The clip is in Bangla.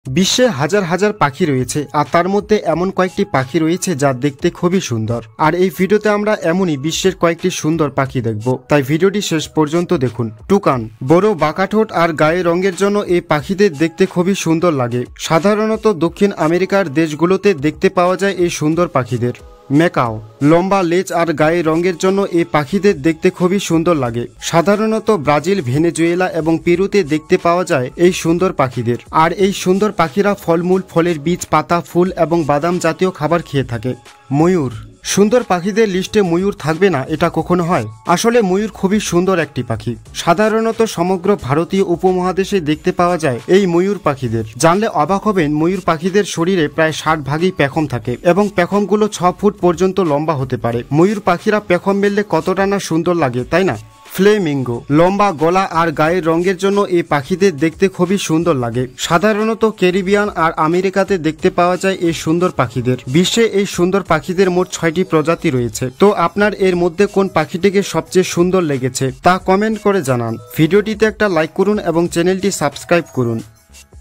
বিশ্বে হাজার হাজার পাখি রয়েছে আর তার মধ্যে এমন কয়েকটি পাখি রয়েছে যা দেখতে খুবই সুন্দর। আর এই ভিডিওতে আমরা এমনই বিশ্বের কয়েকটি সুন্দর পাখি দেখব, তাই ভিডিওটি শেষ পর্যন্ত দেখুন। টুকান বড় বাঁকাঠোঁট আর গায়ে রঙের জন্য এই পাখিদের দেখতে খুবই সুন্দর লাগে। সাধারণত দক্ষিণ আমেরিকার দেশগুলোতে দেখতে পাওয়া যায় এই সুন্দর পাখিদের। ম্যাকাও লম্বা লেজ আর গায়ে রঙের জন্য এই পাখিদের দেখতে খুবই সুন্দর লাগে। সাধারণত ব্রাজিল, ভেনেজুয়েলা এবং পেরুতে দেখতে পাওয়া যায় এই সুন্দর পাখিদের। আর এই সুন্দর পাখিরা ফলমূল, ফলের বীজ, পাতা, ফুল এবং বাদাম জাতীয় খাবার খেয়ে থাকে। ময়ূর সুন্দর পাখিদের লিস্টে ময়ূর থাকবে না এটা কখনো হয়? আসলে ময়ূর খুবই সুন্দর একটি পাখি। সাধারণত সমগ্র ভারতীয় উপমহাদেশে দেখতে পাওয়া যায় এই ময়ূর পাখিদের। জানলে অবাক হবেন, ময়ূর পাখিদের শরীরে প্রায় 60 ভাগই পেখম থাকে এবং পেখমগুলো 6 ফুট পর্যন্ত লম্বা হতে পারে। ময়ূর পাখিরা পেখম মেললে কতটা না সুন্দর লাগে, তাই না? ফ্লেমিঙ্গো লম্বা গলা আর গায়ের রঙের জন্য এই পাখিদের দেখতে খুবই সুন্দর লাগে। সাধারণত ক্যারিবিয়ান আর আমেরিকাতে দেখতে পাওয়া যায় এই সুন্দর পাখিদের। বিশ্বে এই সুন্দর পাখিদের মোট 6টি প্রজাতি রয়েছে। তো আপনার এর মধ্যে কোন পাখিটিকে সবচেয়ে সুন্দর লেগেছে তা কমেন্ট করে জানান। ভিডিওটিতে একটা লাইক করুন এবং চ্যানেলটি সাবস্ক্রাইব করুন।